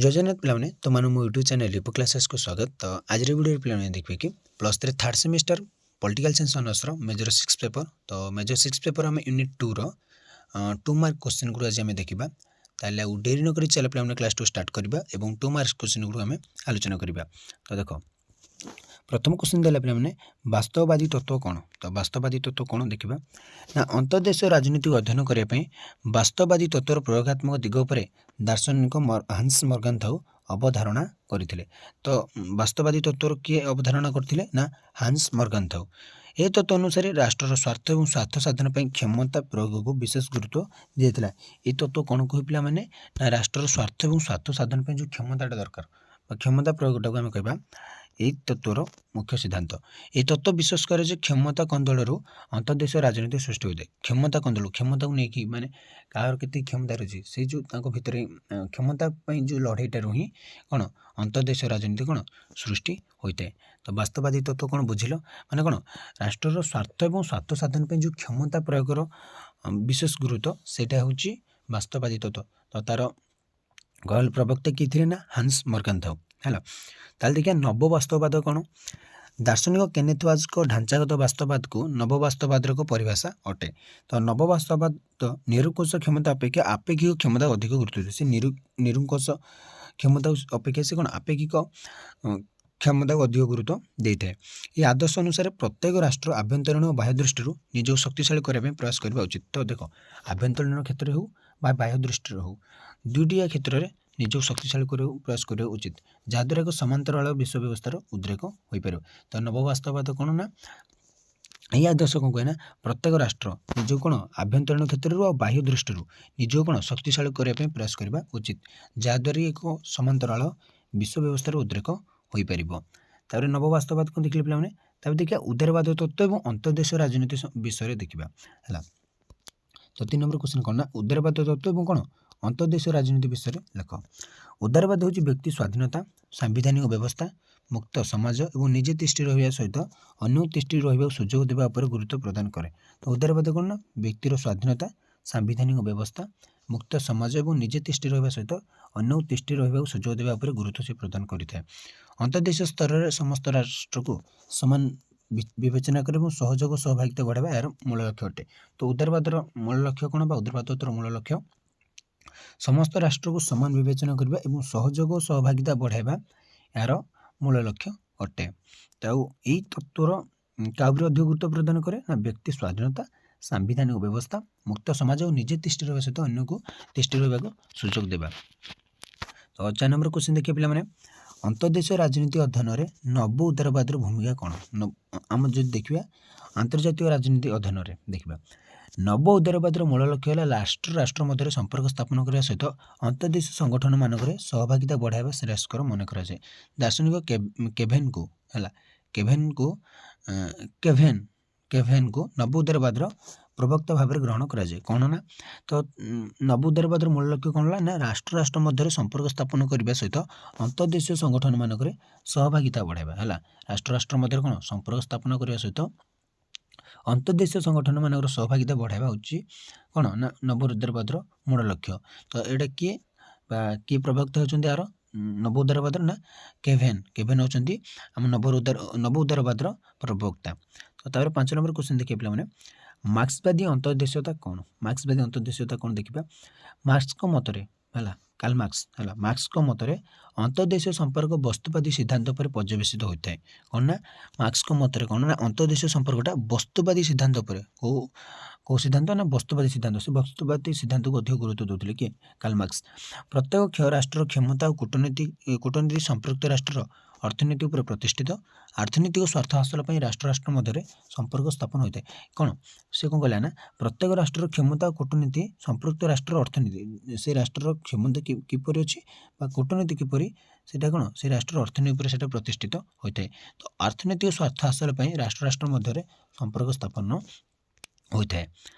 ଜୟଜଗନ୍ନାଥ ପିଲାମାନେ ତୁମମାନଙ୍କୁ ମୋ ୟୁଟ୍ୟୁବ୍ ଚ୍ୟାନେଲ୍ ରିପୋ କ୍ଲାସେସ୍କୁ ସ୍ୱାଗତ। ତ ଆଜିର ଭିଡ଼ିଓରେ ପିଲାମାନେ ଦେଖିବେ କି +3 ଥାର୍ଡ଼ ସେମିଷ୍ଟର ପଲିଟିକାଲ୍ ସାଇନ୍ସ ଅନର୍ସର ମେଜର 6 ପେପର। ତ ମେଜର 6 ପେପର ଆମେ ୟୁନିଟ୍ 2ର 2 ମାର୍କ କ୍ୱେଶ୍ଚିନ୍ ଗୁଡିକ ଆଜି ଆମେ ଦେଖିବା। ତାହେଲେ ଆଉ ଡେରି ନ କରି ଚାଲ ପିଲାମାନେ କ୍ଲାସ୍ 2 ଷ୍ଟାର୍ଟ କରିବା ଏବଂ 2 ମାର୍କ କ୍ୱେଶ୍ଚିନ୍ ଗୁଡିକ ଆମେ ଆଲୋଚନା କରିବା। ତ ଦେଖ ପ୍ରଥମ କ୍ୱେଶ୍ଚିନ୍ ଦେଲା ପିଲାମାନେ ବାସ୍ତବବାଦୀ ତତ୍ତ୍ୱ କ'ଣ? ତ ବାସ୍ତବବାଦୀ ତତ୍ତ୍ୱ କ'ଣ ଦେଖିବା ନା ଅନ୍ତର୍ଦେଶୀୟ ରାଜନୀତିକୁ ଅଧ୍ୟୟନ କରିବା ପାଇଁ ବାସ୍ତବବାଦୀ ତତ୍ତ୍ୱର ପ୍ରୟୋଗାତ୍ମକ ଦିଗ ଉପରେ ଦାର୍ଶନିକ ହାନ୍ସ ମର୍ଗାନ୍ଥାଉ ଅବଧାରଣା କରିଥିଲେ। ତ ବାସ୍ତବବାଦୀ ତତ୍ତ୍ୱର କିଏ ଅବଧାରଣା କରିଥିଲେ ନା ହାନ୍ସ ମର୍ଗାନ୍ଥାଉ। ଏ ତତ୍ତ୍ୱ ଅନୁସାରେ ରାଷ୍ଟ୍ରର ସ୍ୱାର୍ଥ ଏବଂ ସ୍ୱାର୍ଥ ସାଧନ ପାଇଁ କ୍ଷମତା ପ୍ରୟୋଗକୁ ବିଶେଷ ଗୁରୁତ୍ୱ ଦିଆଯାଇଥିଲା। ଏ ତତ୍ତ୍ୱ କ'ଣ କହେ ପିଲାମାନେ ନା ରାଷ୍ଟ୍ରର ସ୍ୱାର୍ଥ ଏବଂ ସ୍ୱାର୍ଥ ସାଧନ ପାଇଁ ଯେଉଁ କ୍ଷମତାଟା ଦରକାର ବା କ୍ଷମତା ପ୍ରୟୋଗଟାକୁ ଆମେ କହିବା এই ତତ୍ତ୍ୱର ମୁଖ୍ୟ ସିଦ୍ଧାନ୍ତ। ଏହି ତତ୍ତ୍ୱ ବିଶ୍ୱାସ କରେ ଯେ କ୍ଷମତା କନ୍ଦଳରୁ ଅନ୍ତର୍ଦେଶୀୟ ରାଜନୀତି ସୃଷ୍ଟି ହୋଇଥାଏ। କ୍ଷମତା କନ୍ଦଳ କ୍ଷମତାକୁ ନେଇକି ମାନେ କାହାର କେତିକି କ୍ଷମତା ରହିଛି ସେଇ ଯେଉଁ ତାଙ୍କ ଭିତରେ କ୍ଷମତା ପାଇଁ ଯେଉଁ ଲଢ଼େଇଟାରୁ ହିଁ କ'ଣ ଅନ୍ତର୍ଦେଶୀୟ ରାଜନୀତି କ'ଣ ସୃଷ୍ଟି ହୋଇଥାଏ। ତ ବାସ୍ତବବାଦୀ ତତ୍ତ୍ୱ କ'ଣ ବୁଝିଲ ମାନେ କ'ଣ ରାଷ୍ଟ୍ରର ସ୍ୱାର୍ଥ ଏବଂ ସ୍ୱାର୍ଥ ସାଧନ ପାଇଁ ଯେଉଁ କ୍ଷମତା ପ୍ରୟୋଗର ବିଶେଷ ଗୁରୁତ୍ୱ ସେଇଟା ହେଉଛି ବାସ୍ତବବାଦୀ ତତ୍ତ୍ୱ। ତ ତାର ଗହଲ ପ୍ରବକ୍ତା କିଏ ଥିଲେ ନା ହାନ୍ସ ମର୍ଗାନ୍ଥାଉ ହେଲା। ତାହେଲେ ଦେଖିବା ନବବାସ୍ତବବାଦ କ'ଣ? ଦାର୍ଶନିକ କେନେଥ୍ ୱାଜଙ୍କ ଢାଞ୍ଚାଗତ ବାସ୍ତବବାଦକୁ ନବବାସ୍ତବବାଦର ଏକ ପରିଭାଷା ଅଟେ। ତ ନବବାସ୍ତବବାଦ ନିରଙ୍କୁଶ କ୍ଷମତା ଅପେକ୍ଷା ଆପେକ୍ଷିକ କ୍ଷମତା ଅଧିକ ଗୁରୁତ୍ୱ ଦିଏ। ସେ ନିରଙ୍କୁଶ କ୍ଷମତା ଅପେକ୍ଷା ସେ କ'ଣ ଆପେକ୍ଷିକ କ୍ଷମତାକୁ ଅଧିକ ଗୁରୁତ୍ୱ ଦେଇଥାଏ। ଏହି ଆଦର୍ଶ ଅନୁସାରେ ପ୍ରତ୍ୟେକ ରାଷ୍ଟ୍ର ଆଭ୍ୟନ୍ତରୀଣ ଓ ବାହ୍ୟ ଦୃଷ୍ଟିରୁ ନିଜକୁ ଶକ୍ତିଶାଳୀ କରିବା ପାଇଁ ପ୍ରୟାସ କରିବା ଉଚିତ। ତ ଦେଖ ଆଭ୍ୟନ୍ତରୀଣ କ୍ଷେତ୍ରରେ ହେଉ ବା ବାହ୍ୟ ଦୃଷ୍ଟିରେ ହେଉ ଦୁଇଟିଆ କ୍ଷେତ୍ରରେ ନିଜକୁ ଶକ୍ତିଶାଳୀ କରିବାକୁ ପ୍ରୟାସ କରିବା ଉଚିତ, ଯାହାଦ୍ୱାରା ଏକ ସମାନ୍ତରାଳ ବିଶ୍ୱ ବ୍ୟବସ୍ଥାର ଉଦ୍ରେକ ହୋଇପାରିବ। ତ ନବବାସ୍ତବବାଦ କ'ଣ ନା ଏହି ଆଦର୍ଶ କ'ଣ କହେ ନା ପ୍ରତ୍ୟେକ ରାଷ୍ଟ୍ର ନିଜକୁ କ'ଣ ଆଭ୍ୟନ୍ତରୀଣ କ୍ଷେତ୍ରରୁ ଆଉ ବାହ୍ୟ ଦୃଷ୍ଟିରୁ ନିଜକୁ କ'ଣ ଶକ୍ତିଶାଳୀ କରିବା ପାଇଁ ପ୍ରୟାସ କରିବା ଉଚିତ, ଯାହାଦ୍ୱାରା ଏକ ସମାନ୍ତରାଳ ବିଶ୍ୱ ବ୍ୟବସ୍ଥାର ଉଦ୍ରେକ ହୋଇପାରିବ। ତାପରେ ନବବାସ୍ତବବାଦ କ'ଣ ଦେଖିଲେ ପିଲାମାନେ? ତାପରେ ଦେଖିବା ଉଦାରବାଦ ତତ୍ତ୍ୱ ଏବଂ ଅନ୍ତର୍ଦେଶୀୟ ରାଜନୀତି ବିଷୟରେ ଦେଖିବା ହେଲା। ତ 3 ନମ୍ବର କ୍ୱେଶ୍ଚିନ୍ କ'ଣ ନା ଉଦାରବାଦ ତତ୍ତ୍ୱ ଏବଂ କ'ଣ ଅନ୍ତର୍ଦେଶୀୟ ରାଜନୀତି ବିଷୟରେ ଲେଖ। ଉଦାରବାଦ ହେଉଛି ବ୍ୟକ୍ତି ସ୍ୱାଧୀନତା, ସାମ୍ବିଧାନିକ ବ୍ୟବସ୍ଥା, ମୁକ୍ତ ସମାଜ ଏବଂ ନିଜେ ତିଷ୍ଠି ରହିବା ସହିତ ଅନ୍ୟ ତିଷ୍ଠି ରହିବାକୁ ସୁଯୋଗ ଦେବା ଉପରେ ଗୁରୁତ୍ୱ ପ୍ରଦାନ କରେ। ତ ଉଦାରବାଦ କ'ଣ ନା ବ୍ୟକ୍ତିର ସ୍ୱାଧୀନତା, ସାମ୍ବିଧାନିକ ବ୍ୟବସ୍ଥା, ମୁକ୍ତ ସମାଜ ଏବଂ ନିଜେ ତିଷ୍ଠି ରହିବା ସହିତ ଅନ୍ୟ ତିଷ୍ଠି ରହିବାକୁ ସୁଯୋଗ ଦେବା ଉପରେ ଗୁରୁତ୍ୱ ସେ ପ୍ରଦାନ କରିଥାଏ। ଅନ୍ତର୍ଦେଶୀୟ ସ୍ତରରେ ସମସ୍ତ ରାଷ୍ଟ୍ରକୁ ସମାନ ବିବେଚନା କରେ ଏବଂ ସହଯୋଗ ସହଭାଗିତା ବଢ଼ାଇବା ଏହାର ମୂଳ ଲକ୍ଷ୍ୟ ଅଟେ। ତ ଉଦାରବାଦର ମୂଳ ଲକ୍ଷ୍ୟ କ'ଣ ବା ଉଦାରବାଦ ତତ୍ତ୍ୱର ମୂଳ ଲକ୍ଷ୍ୟ ସମସ୍ତ ରାଷ୍ଟ୍ରକୁ ସମାନ ବିବେଚନା କରିବା ଏବଂ ସହଯୋଗ ଓ ସହଭାଗିତା ବଢ଼ାଇବା ଏହାର ମୂଳ ଲକ୍ଷ୍ୟ ଅଟେ। ତ ଆଉ ଏହି ତତ୍ତ୍ୱର କାହା ଉପରେ ଅଧିକ ଗୁରୁତ୍ୱ ପ୍ରଦାନ କରେ ନା ବ୍ୟକ୍ତି ସ୍ୱାଧୀନତା, ସାମ୍ବିଧାନିକ ବ୍ୟବସ୍ଥା, ମୁକ୍ତ ସମାଜ ଓ ନିଜେ ତିଷ୍ଠି ରହିବା ସହିତ ଅନ୍ୟକୁ ତିଷ୍ଠି ରହିବାକୁ ସୁଯୋଗ ଦେବା। ତ 4 ନମ୍ବର କ୍ୱେଶ୍ଚିନ୍ ଦେଖିବା ପିଲାମାନେ ଅନ୍ତର୍ଦେଶୀୟ ରାଜନୀତି ଅଧ୍ୟୟନରେ ନବ ଉଦାରବାଦର ଭୂମିକା କ'ଣ? ଆମେ ଯଦି ଦେଖିବା ଆନ୍ତର୍ଜାତିକ ରାଜନୀତି ଅଧ୍ୟୟନରେ ଦେଖିବା ନବ ଉଦାରବାଦର ମୂଳ ଲକ୍ଷ୍ୟ ହେଲା ରାଷ୍ଟ୍ର ମଧ୍ୟରେ ସମ୍ପର୍କ ସ୍ଥାପନ କରିବା ସହିତ ଅନ୍ତର୍ଦେଶୀୟ ସଂଗଠନମାନଙ୍କରେ ସହଭାଗିତା ବଢ଼ାଇବା ଶ୍ରେୟସ୍କର ମନେ କରାଯାଏ। ଦାର୍ଶନିକ କେଭେନ୍କୁ ନବ ଉଦାରବାଦର ପ୍ରବକ୍ତା ଭାବରେ ଗ୍ରହଣ କରାଯାଏ। କ'ଣ ନା ତ ନବ ଉଦାରବାଦର ମୂଳ ଲକ୍ଷ୍ୟ କ'ଣ ହେଲା ନା ରାଷ୍ଟ୍ର ମଧ୍ୟରେ ସମ୍ପର୍କ ସ୍ଥାପନ କରିବା ସହିତ ଅନ୍ତର୍ଦେଶୀୟ ସଂଗଠନମାନଙ୍କରେ ସହଭାଗିତା ବଢ଼ାଇବା ହେଲା। ରାଷ୍ଟ୍ର ମଧ୍ୟରେ କ'ଣ ସମ୍ପର୍କ ସ୍ଥାପନ କରିବା ସହିତ ଅନ୍ତର୍ଦେଶୀୟ ସଂଗଠନମାନଙ୍କର ସହଭାଗିତା ବଢ଼ାଇବା ହେଉଛି କ'ଣ ନା ନବ ଉଦାରବାଦର ମୂଳ ଲକ୍ଷ୍ୟ। ତ ଏଇଟା କିଏ ପ୍ରବକ୍ତା ହେଉଛନ୍ତି ଏହାର ନବ ଉଦାରବାଦର ନା କେଭେନ୍ ହେଉଛନ୍ତି ଆମ ନବ ଉଦାରବାଦର ପ୍ରବକ୍ତା। ତ ତାପରେ 5 ନମ୍ବର କ୍ୱେଶ୍ଚିନ୍ ଦେଖିବା ପିଲାମାନେ ମାର୍କ୍ସବାଦୀ ଅନ୍ତର୍ଦେଶୀୟତା କ'ଣ? ମାର୍କ୍ସବାଦୀ ଅନ୍ତର୍ଦେଶୀୟତା କ'ଣ ଦେଖିବା ମାର୍କ୍ସଙ୍କ ମତରେ ହେଲା ମାର୍କ୍ସଙ୍କ ମତରେ ଅନ୍ତର୍ଦେଶୀୟ ସମ୍ପର୍କ ବସ୍ତୁବାଦୀ ସିଦ୍ଧାନ୍ତ ଉପରେ ପର୍ଯ୍ୟବେସିତ ହୋଇଥାଏ। କ'ଣ ନା ମାର୍କ୍ସଙ୍କ ମତରେ କ'ଣ ନା ଅନ୍ତର୍ଦେଶୀୟ ସମ୍ପର୍କଟା ବସ୍ତୁବାଦୀ ସିଦ୍ଧାନ୍ତ ଉପରେ କେଉଁ ସିଦ୍ଧାନ୍ତ ନା ବସ୍ତୁବାଦୀ ସିଦ୍ଧାନ୍ତ। ସେ ବସ୍ତୁବାଦୀ ସିଦ୍ଧାନ୍ତକୁ ଅଧିକ ଗୁରୁତ୍ୱ ଦେଉଥିଲେ କିଏ? Karl Marx. ପ୍ରତ୍ୟେକ ରାଷ୍ଟ୍ରର କ୍ଷମତା ଓ କୂଟନୀତି ସମ୍ପୃକ୍ତ ରାଷ୍ଟ୍ରର ଅର୍ଥନୀତି ଉପରେ ପ୍ରତିଷ୍ଠିତ। ଆର୍ଥନୈତିକ ସ୍ୱାର୍ଥ ହାସଲ ପାଇଁ ରାଷ୍ଟ୍ର ମଧ୍ୟରେ ସମ୍ପର୍କ ସ୍ଥାପନ ହୋଇଥାଏ। କ'ଣ ସେ କ'ଣ କହିଲା ନା ପ୍ରତ୍ୟେକ ରାଷ୍ଟ୍ରର କ୍ଷମତା ଓ କୂଟନୀତି ସମ୍ପୃକ୍ତ ରାଷ୍ଟ୍ରର ଅର୍ଥନୀତି ସେ ରାଷ୍ଟ୍ରର କ୍ଷମତା କିପରି ଅଛି ବା କୂଟନୀତି କିପରି ସେଇଟା କ'ଣ ସେ ରାଷ୍ଟ୍ରର ଅର୍ଥନୀତି ଉପରେ ସେଇଟା ପ୍ରତିଷ୍ଠିତ ହୋଇଥାଏ। ତ ଅର୍ଥନୈତିକ ସ୍ୱାର୍ଥ ହାସଲ ପାଇଁ ରାଷ୍ଟ୍ର ମଧ୍ୟରେ ସମ୍ପର୍କ ସ୍ଥାପନ ହୋଇଥାଏ।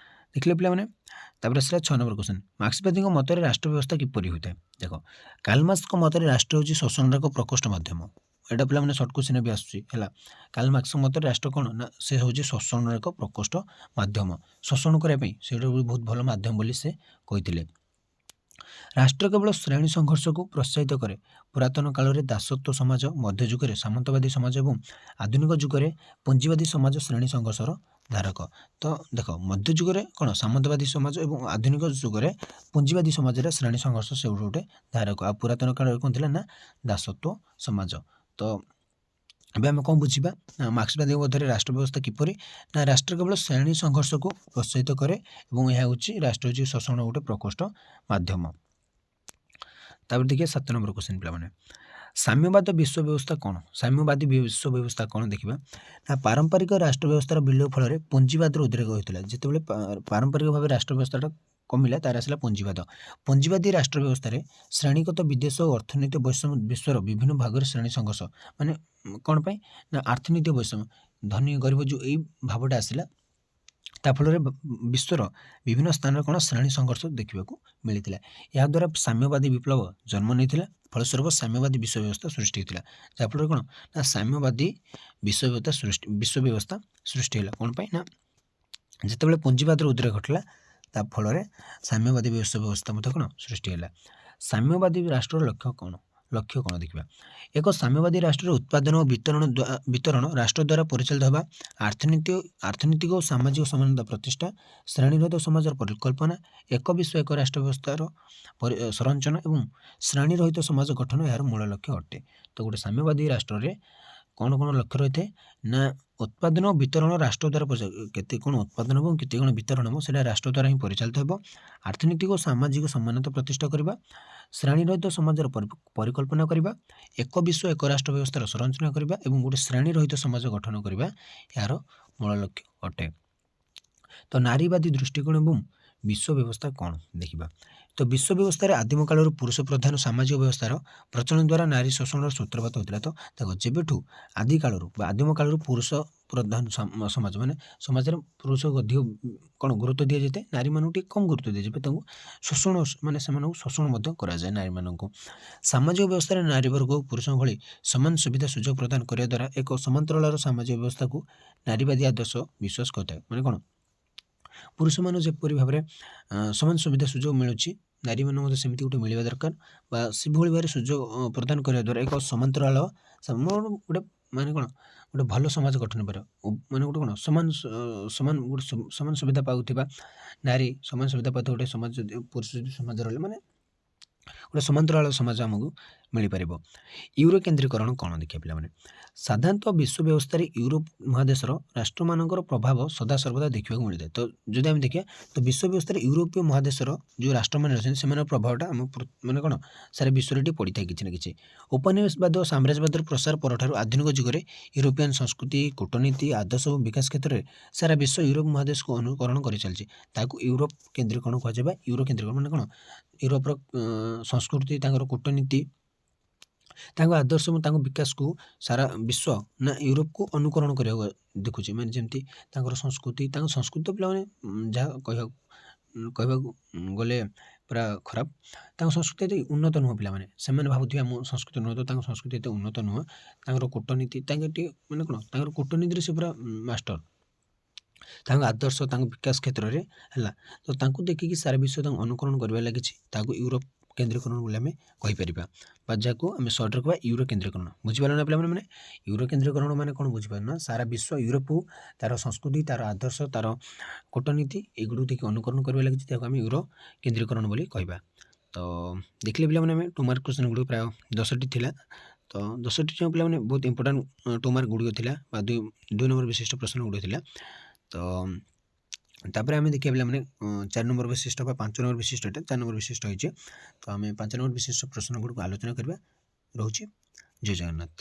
ଦେଖିଲେ ପିଲାମାନେ ତାପରେ ଆସିଲା 6 ନମ୍ବର କ୍ୱେଶ୍ଚିନ୍ ମାର୍କ୍ସବାଦୀଙ୍କ ମତରେ ରାଷ୍ଟ୍ର ବ୍ୟବସ୍ଥା କିପରି ହୋଇଥାଏ? ଦେଖ କାର୍ଲ ମାର୍କ୍ସଙ୍କ ମତରେ ରାଷ୍ଟ୍ର ହେଉଛି ଶୋଷଣର ଏକ ପ୍ରକୋଷ୍ଠ ମାଧ୍ୟମ। ଏଇଟା ପିଲାମାନେ ସର୍ଟ କ୍ୱେଶ୍ଚିନ୍ ବି ଆସୁଛି ହେଲା। କାର୍ଲ ମାର୍କ୍ସଙ୍କ ମତରେ ରାଷ୍ଟ୍ର କ'ଣ ନା ସେ ହେଉଛି ଶୋଷଣର ଏକ ପ୍ରକୋଷ୍ଠ ମାଧ୍ୟମ। ଶୋଷଣ କରିବା ପାଇଁ ସେଇଟା ବହୁତ ଭଲ ମାଧ୍ୟମ ବୋଲି ସେ କହିଥିଲେ। राष्ट्र केवल श्रेणी संघर्ष को प्रोत्साहित करे। पुरातन काल में दासत्व समाज, मध्ययुग सामंतवादी समाज और आधुनिक जुगे पुंजीवादी समाज श्रेणी संघर्षर धारक। तो देख मध्ययुग कौन सामंतवादी समाज और आधुनिक जुगे पुंजीवादी समाज श्रेणी संघर्ष से गोटे धारक। आ पुरातन काल कौन थी ना दासत्व समाज। तो ଏବେ ଆମେ କ'ଣ ବୁଝିବା ନା ମାର୍କ୍ସବାଦୀଙ୍କ ମଧ୍ୟରେ ରାଷ୍ଟ୍ର ବ୍ୟବସ୍ଥା କିପରି ନା ରାଷ୍ଟ୍ର କେବଳ ଶ୍ରେଣୀ ସଂଘର୍ଷକୁ ପ୍ରୋତ୍ସାହିତ କରେ ଏବଂ ଏହା ହେଉଛି ରାଷ୍ଟ୍ର ହେଉଛି ଶୋଷଣ ଗୋଟେ ପ୍ରକୋଷ୍ଠ ମାଧ୍ୟମ। ତାପରେ ଦେଖିବା 7 ନମ୍ବର କ୍ୱେଶ୍ଚିନ୍ ପିଲାମାନେ, ସାମ୍ୟବାଦ ବିଶ୍ୱ ବ୍ୟବସ୍ଥା କ'ଣ? ସାମ୍ୟବାଦୀ ବିଶ୍ୱ ବ୍ୟବସ୍ଥା କ'ଣ ଦେଖିବା ନା ପାରମ୍ପରିକ ରାଷ୍ଟ୍ର ବ୍ୟବସ୍ଥାର ବିଲୋପ ଫଳରେ ପୁଞ୍ଜିବାଦର ଉଦ୍ରେକ ହୋଇଥିଲା। ଯେତେବେଳେ ପାରମ୍ପରିକ ଭାବେ ରାଷ୍ଟ୍ର ବ୍ୟବସ୍ଥାଟା କମିଲା ତାର ଆସିଲା ପୁଞ୍ଜିବାଦ। ପୁଞ୍ଜିବାଦୀ ରାଷ୍ଟ୍ର ବ୍ୟବସ୍ଥାରେ ଶ୍ରେଣୀଗତ ବିଦେଶ ଓ ଅର୍ଥନୈତିକ ବୈଷମ୍ୟ ବିଶ୍ୱର ବିଭିନ୍ନ ଭାଗରେ ଶ୍ରେଣୀ ସଂଘର୍ଷ ମାନେ କ'ଣ ପାଇଁ ନା ଅର୍ଥନୈତିକ ବୈଷମ୍ୟ ଧନୀ ଗରିବ ଯେଉଁ ଏଇ ଭାବଟା ଆସିଲା ତା ଫଳରେ ବିଶ୍ୱର ବିଭିନ୍ନ ସ୍ଥାନରେ କ'ଣ ଶ୍ରେଣୀ ସଂଘର୍ଷ ଦେଖିବାକୁ ମିଳିଥିଲା। ଏହାଦ୍ୱାରା ସାମ୍ୟବାଦୀ ବିପ୍ଳବ ଜନ୍ମ ନେଇଥିଲା। ଫଳସ୍ୱରୂପ ସାମ୍ୟବାଦୀ ବିଶ୍ୱ ବ୍ୟବସ୍ଥା ସୃଷ୍ଟି ହୋଇଥିଲା। ଯାହାଫଳରେ କ'ଣ ନା ସାମ୍ୟବାଦୀ ବିଶ୍ୱ ବ୍ୟବସ୍ଥା ସୃଷ୍ଟି ହେଲା। କ'ଣ ପାଇଁ ନା ଯେତେବେଳେ ପୁଞ୍ଜିବାଦର ଉଦ୍ରେକ ଘଟିଲା ତା ଫଳରେ ସାମ୍ୟବାଦୀ ବିଶ୍ୱ ବ୍ୟବସ୍ଥା ମଧ୍ୟ କ'ଣ ସୃଷ୍ଟି ହେଲା। ସାମ୍ୟବାଦୀ ରାଷ୍ଟ୍ରର ଲକ୍ଷ୍ୟ କ'ଣ ଦେଖିବା। ଏକ ସାମ୍ୟବାଦୀ ରାଷ୍ଟ୍ରର ଉତ୍ପାଦନ ଓ ବିତରଣ ରାଷ୍ଟ୍ର ଦ୍ୱାରା ପରିଚାଳିତ ହେବା, ଆର୍ଥନୈତିକ ଓ ସାମାଜିକ ସମାନତା ପ୍ରତିଷ୍ଠା, ଶ୍ରେଣୀରହିତ ସମାଜର ପରିକଳ୍ପନା, ଏକ ବିଶ୍ୱ ଏକ ରାଷ୍ଟ୍ର ବ୍ୟବସ୍ଥାର ସଂରଚନା ଏବଂ ଶ୍ରେଣୀରହିତ ସମାଜ ଗଠନ ଏହାର ମୂଳ ଲକ୍ଷ୍ୟ ଅଟେ। ତ ଗୋଟେ ସାମ୍ୟବାଦୀ ରାଷ୍ଟ୍ରରେ କ'ଣ ଲକ୍ଷ୍ୟ ରହିଥାଏ ନା ଉତ୍ପାଦନ ଓ ବିତରଣ ରାଷ୍ଟ୍ର ଦ୍ୱାରା କେତେ କ'ଣ ଉତ୍ପାଦନ ଏବଂ କେତେ କ'ଣ ବିତରଣ ହେବ ସେଇଟା ରାଷ୍ଟ୍ର ଦ୍ୱାରା ହିଁ ପରିଚାଳିତ ହେବ। ଆର୍ଥନୈତିକ ଓ ସାମାଜିକ ସମାନତା ପ୍ରତିଷ୍ଠା କରିବା, ଶ୍ରେଣୀରହିତ ସମାଜର ପରିକଳ୍ପନା କରିବା, ଏକ ବିଶ୍ୱ ଏକ ରାଷ୍ଟ୍ର ବ୍ୟବସ୍ଥାର ସଂରଚନା କରିବା ଏବଂ ଗୋଟେ ଶ୍ରେଣୀରହିତ ସମାଜ ଗଠନ କରିବା ଏହାର ମୂଳ ଲକ୍ଷ୍ୟ ଅଟେ। ତ ନାରୀବାଦୀ ଦୃଷ୍ଟିକୋଣ ଏବଂ ବିଶ୍ୱ ବ୍ୟବସ୍ଥା କ'ଣ ଦେଖିବା। ତ ବିଶ୍ୱ ବ୍ୟବସ୍ଥାରେ ଆଦିମ କାଳରୁ ପୁରୁଷ ପ୍ରଧାନ ସାମାଜିକ ବ୍ୟବସ୍ଥାର ପ୍ରଚଳନ ଦ୍ୱାରା ନାରୀ ଶୋଷଣର ସୂତ୍ରପାତ ହୋଇଥିଲା। ତ ଦେଖ ଯେବେଠୁ ଆଦି କାଳରୁ ବା ଆଦିମ କାଳରୁ ପୁରୁଷ ପ୍ରଧାନ ସମାଜ ମାନେ ସମାଜରେ ପୁରୁଷକୁ ଅଧିକ କ'ଣ ଗୁରୁତ୍ୱ ଦିଆଯାଇଥାଏ, ନାରୀମାନଙ୍କୁ ଟିକେ କମ୍ ଗୁରୁତ୍ୱ ଦିଆଯାଏ। ତାଙ୍କୁ ଶୋଷଣ ମାନେ ସେମାନଙ୍କୁ ଶୋଷଣ ମଧ୍ୟ କରାଯାଏ ନାରୀମାନଙ୍କୁ। ସାମାଜିକ ବ୍ୟବସ୍ଥାରେ ନାରୀ ବର୍ଗ ଓ ପୁରୁଷଙ୍କ ଭଳି ସମାନ ସୁବିଧା ସୁଯୋଗ ପ୍ରଦାନ କରିବା ଦ୍ୱାରା ଏକ ସମାନ୍ତରାଳର ସାମାଜିକ ବ୍ୟବସ୍ଥାକୁ ନାରୀବାଦୀ ଆଦର୍ଶ ବିଶ୍ୱାସ କରିଥାଏ। ମାନେ କ'ଣ ପୁରୁଷମାନଙ୍କୁ ଯେପରି ଭାବରେ ସମାନ ସୁବିଧା ସୁଯୋଗ ମିଳୁଛି ନାରୀମାନଙ୍କୁ ମଧ୍ୟ ସେମିତି ଗୋଟେ ମିଳିବା ଦରକାର ବା ସେଭଳି ଭାବରେ ସୁଯୋଗ ପ୍ରଦାନ କରିବା ଦ୍ୱାରା ଏକ ସମାନ୍ତରାଳ ଗୋଟେ ମାନେ କ'ଣ ଗୋଟେ ଭଲ ସମାଜ ଗଠନ କରିବା ମାନେ ଗୋଟେ କ'ଣ ସମାନ ସୁବିଧା ପାଉଥିବା ନାରୀ ସମାନ ସୁବିଧା ପାଉଥିବା ଗୋଟେ ସମାଜ ପୁରୁଷ ସମାଜ ରହିଲେ ମାନେ ଗୋଟେ ସମାନ୍ତରାଳ ସମାଜ ଆମକୁ ମିଳିପାରିବ। ୟୁରୋ କେନ୍ଦ୍ରୀକରଣ କ'ଣ ଦେଖିବା ପିଲାମାନେ। ସାଧାରଣତଃ ବିଶ୍ୱ ବ୍ୟବସ୍ଥାରେ ୟୁରୋପ ମହାଦେଶର ରାଷ୍ଟ୍ରମାନଙ୍କର ପ୍ରଭାବ ସଦାସର୍ବଦା ଦେଖିବାକୁ ମିଳିଥାଏ। ତ ଯଦି ଆମେ ଦେଖିବା ତ ବିଶ୍ୱ ବ୍ୟବସ୍ଥାରେ ୟୁରୋପୀୟ ମହାଦେଶର ଯେଉଁ ରାଷ୍ଟ୍ରମାନେ ଅଛନ୍ତି ସେମାନଙ୍କ ପ୍ରଭାବଟା ଆମ ମାନେ କ'ଣ ସାରା ବିଶ୍ୱରେ ଟିକେ ପଡ଼ିଥାଏ କିଛି ନା କିଛି। ଉପନିବେଶବାଦ ଓ ସାମ୍ରାଜ୍ୟବାଦର ପ୍ରସାର ପରଠାରୁ ଆଧୁନିକ ଯୁଗରେ ୟୁରୋପିଆନ୍ ସଂସ୍କୃତି, କୂଟନୀତି, ଆଦର୍ଶ ଏବଂ ବିକାଶ କ୍ଷେତ୍ରରେ ସାରା ବିଶ୍ୱ ୟୁରୋପ ମହାଦେଶକୁ ଅନୁକରଣ କରିଚାଲିଛି। ତାହାକୁ ୟୁରୋପ କେନ୍ଦ୍ରୀକରଣ କୁହାଯାଏ ବା ୟୁରୋ କେନ୍ଦ୍ରୀକରଣ ମାନେ କ'ଣ ୟୁରୋପର ସଂସ୍କୃତି, ତାଙ୍କର କୂଟନୀତି, ତାଙ୍କ ଆଦର୍ଶ ଏବଂ ତାଙ୍କ ବିକାଶକୁ ସାରା ବିଶ୍ୱ ନା ୟୁରୋପକୁ ଅନୁକରଣ କରିବାକୁ ଦେଖୁଛି। ମାନେ ଯେମିତି ତାଙ୍କର ସଂସ୍କୃତି ପିଲାମାନେ ଯାହା କହିବାକୁ ଗଲେ ପୁରା ଖରାପ। ତାଙ୍କ ସଂସ୍କୃତି ଏତେ ଉନ୍ନତ ନୁହଁ ପିଲାମାନେ। ସେମାନେ ଭାବୁଥିବେ ଆମ ସଂସ୍କୃତି ଉନ୍ନତ, ତାଙ୍କ ସଂସ୍କୃତି ଏତେ ଉନ୍ନତ ନୁହଁ। ତାଙ୍କର କୂଟନୀତି ତାଙ୍କେ ଟିକେ ମାନେ କ'ଣ ତାଙ୍କର କୂଟନୀତିରେ ସେ ପୁରା ମାଷ୍ଟର। ତାଙ୍କ ଆଦର୍ଶ ତାଙ୍କ ବିକାଶ କ୍ଷେତ୍ରରେ ହେଲା ତ ତାଙ୍କୁ ଦେଖିକି ସାରା ବିଶ୍ୱ ତାଙ୍କୁ ଅନୁକରଣ କରିବାରେ ଲାଗିଛି। ତାହାକୁ ୟୁରୋପ କେନ୍ଦ୍ରୀକରଣ ବୋଲି ଆମେ କହିପାରିବା ବା ଯାହାକୁ ଆମେ ସର୍ଟରେ କହିବା ୟୁରୋ କେନ୍ଦ୍ରୀକରଣ। ବୁଝିପାରିଲ ନା ପିଲାମାନେ। ମାନେ ୟୁରୋ କେନ୍ଦ୍ରୀକରଣ ମାନେ କ'ଣ ବୁଝିପାରିଲ ନା ସାରା ବିଶ୍ୱ ୟୁରୋପକୁ ତାର ସଂସ୍କୃତି, ତାର ଆଦର୍ଶ, ତାର କୂଟନୀତି ଏଗୁଡ଼ିକୁ ଦେଖି ଅନୁକରଣ କରିବା ଲାଗିଛି। ତାହାକୁ ଆମେ ୟୁରୋ କେନ୍ଦ୍ରୀକରଣ ବୋଲି କହିବା। ତ ଦେଖିଲେ ପିଲାମାନେ ଆମେ 2 ମାର୍କ କ୍ୱେଶ୍ଚନ୍ ଗୁଡ଼ିକ ପ୍ରାୟ 10ଟି ଥିଲା। ତ 10ଟି ଯେଉଁ ପିଲାମାନେ ବହୁତ ଇମ୍ପୋର୍ଟାଣ୍ଟ 2 ମାର୍କ ଗୁଡ଼ିକ ଥିଲା ବା 2 ନମ୍ବର ବିଶିଷ୍ଟ ପ୍ରଶ୍ନ ଗୁଡ଼ିକ ଥିଲା। ତ ତାପରେ ଆମେ ଦେଖିବା ପିଲାମାନେ 4 ନମ୍ବର ବିଶିଷ୍ଟ ବା 5 ନମ୍ବର ବିଶିଷ୍ଟ ଏଇଟା 4 ନମ୍ବର ବିଶିଷ୍ଟ ହେଇଛି। ତ ଆମେ 5 ନମ୍ବର ବିଶିଷ୍ଟ ପ୍ରଶ୍ନ ଗୁଡ଼ିକୁ ଆଲୋଚନା କରିବା। ରହୁଛି। ଜୟ ଜଗନ୍ନାଥ।